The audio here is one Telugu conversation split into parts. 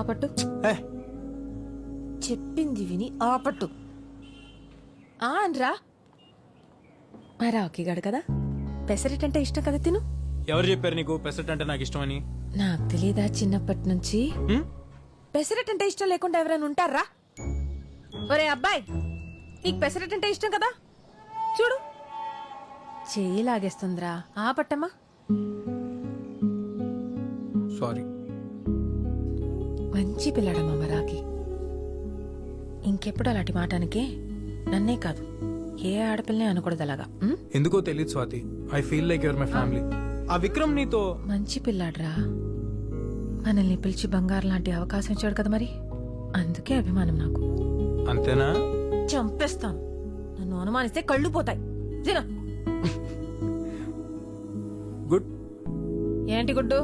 ఆపట్టు. చెప్పింది విని ఆపట్టు. అనరా మరా ఒకేగాడు కదా, పెసరెట్ అంటే ఇష్టం కదా, తిను. ఎవరు చెప్పారు నీకు పెసరట్ అంటే నాకు ఇష్టమని? నాకు తెలీదా చిన్నప్పటి నుంచి పెసరెట్ అంటే ఇష్టం లేకుండా ఎవరైనా ఉంటారా? ఒరే అబ్బాయి, నీకు పెసరెట్ అంటే ఇష్టం కదా, చూడు చెయ్యి లాగేస్తుందిరా. ఆపట్టమ్మా. సారీ. మంచి పిల్లాడమ్మా మరాకి. ఇంకెప్పుడు అలాంటి మాటానికే నన్నే కాదు ఏ ఆడపిల్లనే అనకూడదు అలాగా. ఎందుకో తెలియదు Swathi, I feel like your my family. ఆ విక్రమ్ నీతో మంచి పిల్లాడ్రా, మనల్ని పిలిచి బంగారు లాంటి అవకాశం ఇచ్చాడు కదా, మరి అందుకే అభిమానం నాకు. అంతేనా? చంపేస్తాను, నన్ను అనుమానిస్తే కళ్ళు పోతాయి. తిన. గుడ్. ఏంటి గుడ్డు?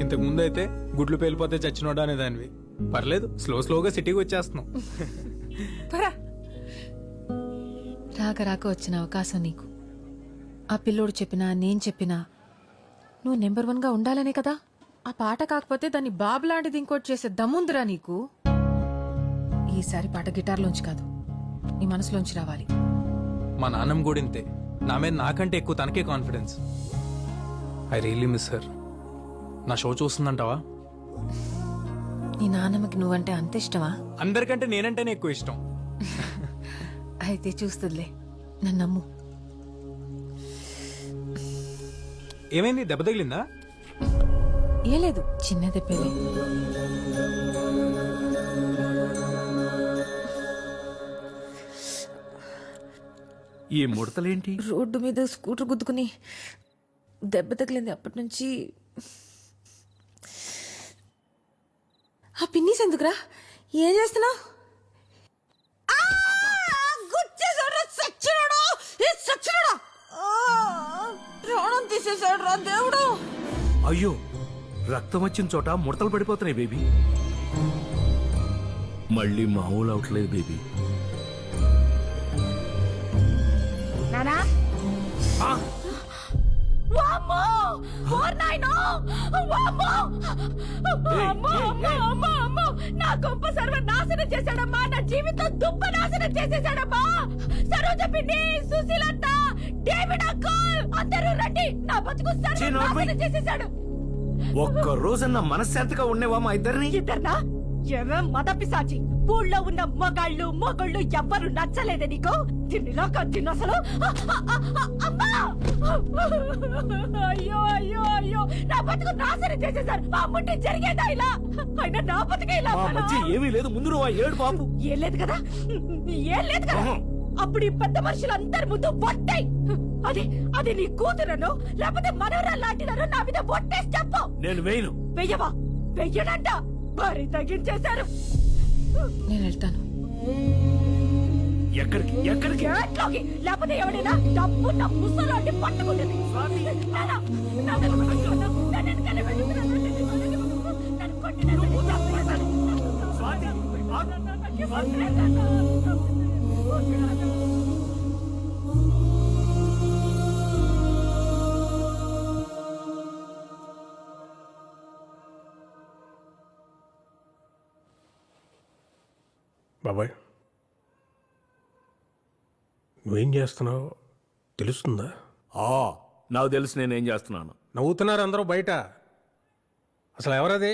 ఇంతకు ముందు అయితే గుడ్లు పేలిపోతే చచ్చినోడా అనేదానివి. పర్లేదు, స్లోగా సిటీకి వచ్చేస్తున్నాం. పరా. రాక రాక వచ్చిన అవకాశం నీకు. ఆ పిల్లోడు చెప్పినా నేను చెప్పినా నువ్వు నెంబర్ 1 గా ఉండాలనే కదా. ఆ పాట కాకపోతే దాన్ని బాబు లాంటిది ఇంకోటి చేసే దమ్ముందిరా నీకు. ఈసారి పాట గిటార్లోంచి కాదు, నీ మనసులోంచి రావాలి. మా నాన్నమ్మ కూడా ఇంతే, నా మీద నాకంటే ఎక్కువ తనకే confidence. I really miss her. నా షో చూస్తుందంటావా? నీ నాన్నమ్మకి నువ్వంటే అంత ఇష్టమా? అందరికంటే నేనంటేనే ఎక్కువ ఇష్టం. అయితే చూస్తుందిలే, నన్ను నమ్ము. ఏమైంది, దెబ్బ తగిలిందా? ఏ లేదు, చిన్న దెబ్బలే. ఈ ముడతలేంటి? రోడ్డు మీద స్కూటర్ గుద్దుకుని దెబ్బ తగిలింది. అప్పటి నుంచి ఆ పిన్నీస్ ఎందుకురా? ఏం చేస్తున్నావు? ప్రాణం తీసేసాడు రా దేవుడు. అయ్యో, రక్తం వచ్చిన చోట ముడతలు పడిపోతున్నాయి బేబీ. మళ్ళీ మామూలు అవట్లేదు బేబీ. నానా వామ్మో, ఓర్ నాయనో, వామ్మో, అమ్మో, అమ్మో, అమ్మో, అమ్మో, నా గొప్ప సర్వనాశనం చేశాడమ్మా, నా జీవితం దుప్ప నాశనం చేసేశాడమ్మా. సరోజ పిన్ని, సుశీలత్త, డేవిడ్ అంకుల్ అందరూ రండి, నా బతుకు సర్వనాశనం చేసేశాడు. ఒక్క రోజన్నా మనశ్శాంతిగా ఉండేవా మా ఇద్దరిని? ఇద్దర్నా? ఏమేం మద పిశాచి. ఊళ్ళో ఉన్న మొగళ్ళు ఎవ్వరు నచ్చలేదే నీకు? తిన్నిలో తిన్న అసలు. అమ్మా! అయ్యో అయ్యో అయ్యో, నా బతుకు నాశనం చేసేసారు. మా అమ్ముంటే జరిగేదా ఇలా? అయినా నా బతుకే ఇలా. ఏమీ లేదు, ముందు నువ్వు ఏడు బాబు. ఏం లేదు కదా, ఏం లేదు కదా. అప్పుడు ఈ పెద్ద మనుషులందరి ముందు బొట్టాయి. అది నీ కూతురను లేకపోతే మనవరాలు లాంటిదను నా మీద బొట్టేసి చెప్పు. నేను వేయను. వెయ్యవా? వెయ్యనంట. భారీ తగ్గించేశారు. నేను వెళ్తాను. ఎక్కడికి? ఎక్కడికి? ఎట్లోకి? లేకపోతే ఎవడైనా డబ్బున్న ముసలాంటి పట్టుకుంటుంది. బాబాయ్, నువ్వేం చేస్తున్నావు తెలుస్తుందా? నాకు తెలుసు నేనేం చేస్తున్నాను. నవ్వుతున్నారు అందరూ బయట. అసలు ఎవరది?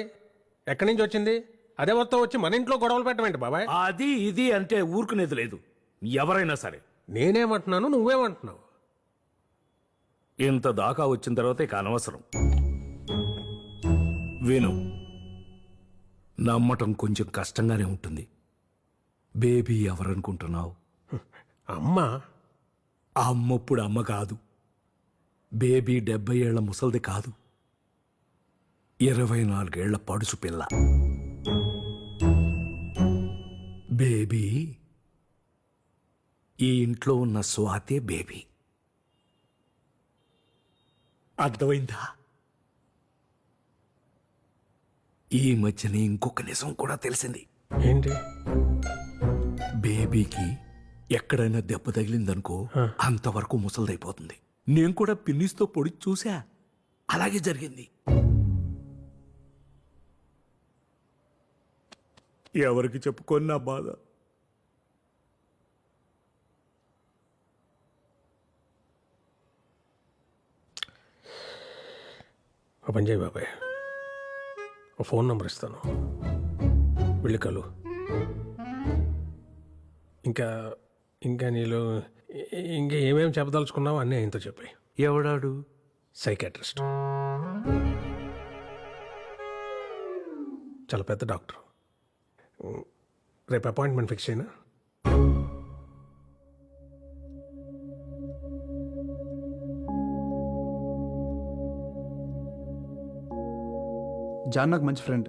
ఎక్కడి నుంచి వచ్చింది? అదే మొత్తం వచ్చి మన ఇంట్లో గొడవలు పెట్టమేంటి బాబాయ్? అది ఇది అంటే ఊరుకునేది లేదు. ఎవరైనా సరే. నేనేమంటున్నాను, నువ్వేమంటున్నావు? ఇంత దాకా వచ్చిన తర్వాత ఇక అనవసరం. విను, నమ్మటం కొంచెం కష్టంగానే ఉంటుంది. బేబీ ఎవరనుకుంటున్నావు? అమ్మా. అమ్మప్పుడు అమ్మ కాదు. బేబీ 70 ఏళ్ల ముసల్ది కాదు, 24 ఏళ్ల పడుచు పిల్ల. బేబీ ఈ ఇంట్లో ఉన్న స్వాతే బేబీ. అర్థమైందా? ఈ మధ్యనే ఇంకొక నిజం కూడా తెలిసింది. ఏంటి? బేబీకి ఎక్కడైనా దెబ్బ తగిలిందనుకో అంతవరకు ముసలిదైపోతుంది. నేను కూడా పిన్నిస్తో పొడి చూసా, అలాగే జరిగింది. ఎవరికి చెప్పుకొని నా బాధ. ఒక పని చేయి బాబాయ్, ఒక ఫోన్ నెంబర్ ఇస్తాను, వెళ్ళి కలు. ఇంకా ఇంకా నీలో ఇంకా ఏమేమి చెప్పదలుచుకున్నావు అన్నీ ఆయనతో చెప్పాయి. ఎవడాడు? సైకాట్రిస్ట్, చాలా పెద్ద డాక్టర్. రేపు అపాయింట్మెంట్ ఫిక్స్ అయినా. జాన్ నాకు మంచి ఫ్రెండ్.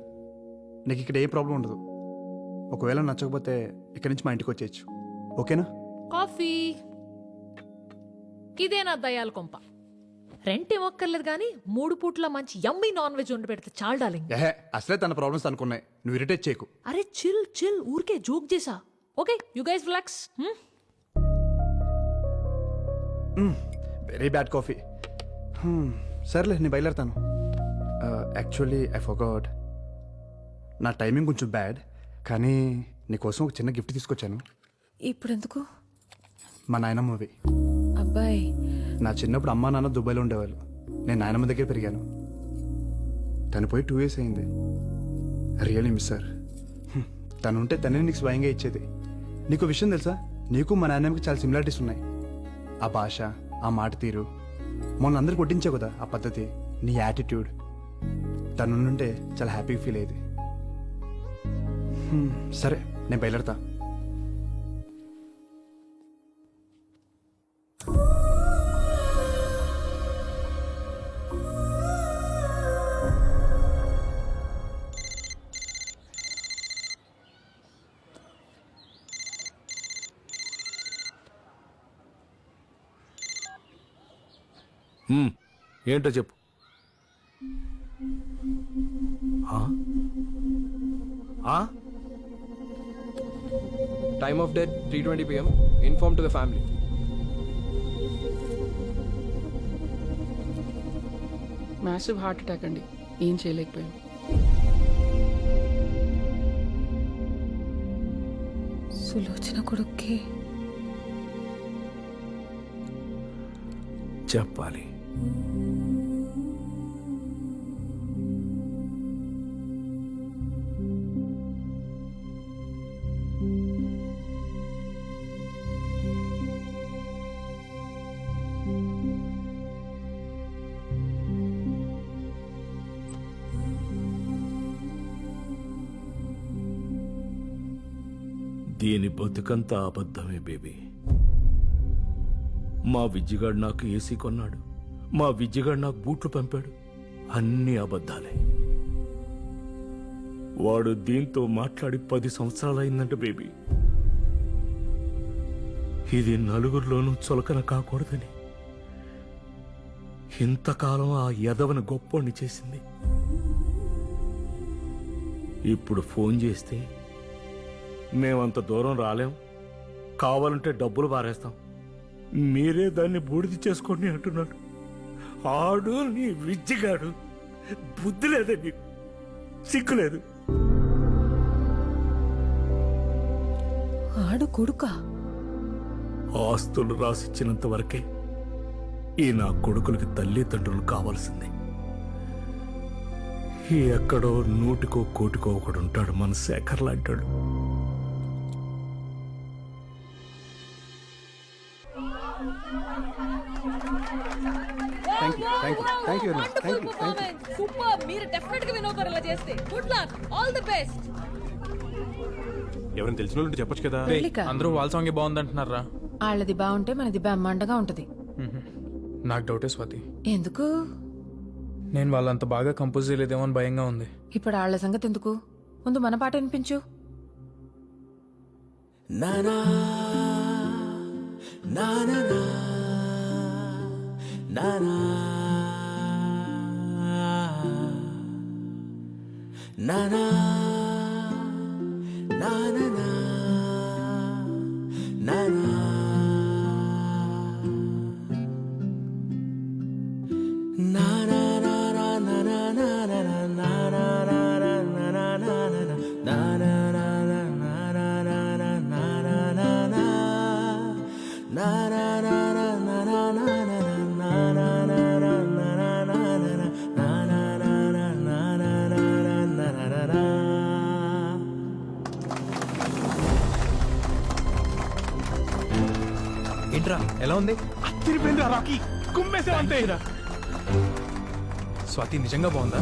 నీకు ఇక్కడ ఏ ప్రాబ్లం ఉండదు. ఒకవేళ నచ్చకపోతే ఇక్కడి నుంచి మా ఇంటికి వచ్చేయచ్చు. ఓకేనా? కాఫీ. ఇదేనా దయాల కొంప? రెంట్ ఇవ్వక్కర్లేదు కానీ 3 పూట్ల మంచి యమ్మీ నాన్ వెజ్ వండి పెడితే చాలు డార్లింగ్. ఏహే, అసలే తన ప్రాబ్లమ్స్ అనుకున్నాయి, నువ్వు ఇరిటేట్ చేయకు. అరే చిల్ చిల్, ఊరికే జోక్ చేసా. Okay you guys relax. Very bad coffee. సర్లే, నేను బయలుదేరుతాను. యాక్చువల్లీ ఐ ఫర్గాట్, నా టైమింగ్ కొంచెం బ్యాడ్, కానీ నీకోసం ఒక చిన్న గిఫ్ట్ తీసుకొచ్చాను. ఇప్పుడు ఎందుకు? మా నాయనమ్మవి. అబ్బాయి, నా చిన్నప్పుడు అమ్మా నాన్న దుబాయ్లో ఉండేవాళ్ళు. నేను నాయనమ్మ దగ్గర పెరిగాను. తను పోయి 2 years అయింది. Really miss sir. తను ఉంటే తనే నీకు స్వయంగా ఇచ్చేది. నీకు విషయం తెలుసా, నీకు మా నాయనమ్మకి చాలా సిమిలారిటీస్ ఉన్నాయి. ఆ భాష, ఆ మాట తీరు, మొన్న అందరికి కొట్టించావు కదా ఆ పద్ధతి, నీ యాటిట్యూడ్. తను ఉంటే చాలా హ్యాపీగా ఫీల్ అయ్యేది. సరే, నేను బయలుదేరతా. ఏంటో చెప్పు. Time of death 3:20 p.m. Inform to the family. Massive heart attack అండి, ఏం చేయలేకపోయాం. సులోచన కొడుక్కి చెప్పాలి. దీని బతుకంతా అబద్ధమే బేబీ. మా విజ్జిగాడు నాకు ఏసీ కొన్నాడు, మా విజ్జిగాడు నాకు బూట్లు పంపాడు, అన్నీ అబద్ధాలే. వాడు దీంతో మాట్లాడి 10 సంవత్సరాలైందంట బేబీ. ఇది నలుగురిలోనూ చులకన కాకూడదని ఇంతకాలం ఆ యదవని గొప్పోణ్ణి చేసింది. ఇప్పుడు ఫోన్ చేస్తే మేమంత దూరం రాలేం, కావాలంటే డబ్బులు పారేస్తాం, మీరే దాన్ని బూడిద చేసుకోండి అంటున్నాడు. ఆడు నీ విజ్జిగాడు. బుద్ధి లేదా నీకు? సిగ్గులేదు? ఆడు కొడుకా? ఆస్తులు రాసిచ్చినంత వరకే ఈ నా కొడుకులకి తల్లిదండ్రులు కావాల్సింది. ఎక్కడో 100కో 1,00,00,000 ఒకడు ఉంటాడు మన శేఖర్ లాంటాడు. సూపర్, మీరు డెఫినెట్ గా విన్ అవుతారు ఇలా చేస్తే. Good luck, all the best. ఎవరైనా తెలిసిన వాళ్ళు చెప్పొచ్చు కదా. అందరూ వాళ్ళ సాంగ్ బాగుందంటున్నారా? వాళ్ళది బాగుంటే మనది బ్రహ్మాండగా ఉంటది. నాకు డౌటే స్వాతి. ఎందుకు? నేను వాళ్ళంత బాగా కంపోజ్ చేయలేదేమో అని భయంగా ఉంది. ఇప్పుడు వాళ్ళ సంగతి ఎందుకు, ముందు మన పాట వినిపించు. నానా నానా నానా నానా నానా నానా na na na ఎలా ఉంది? అత్తిరిపోయింది రాకీ కుమ్మేసే అంతే స్వాతి నిజంగా బాగుందా?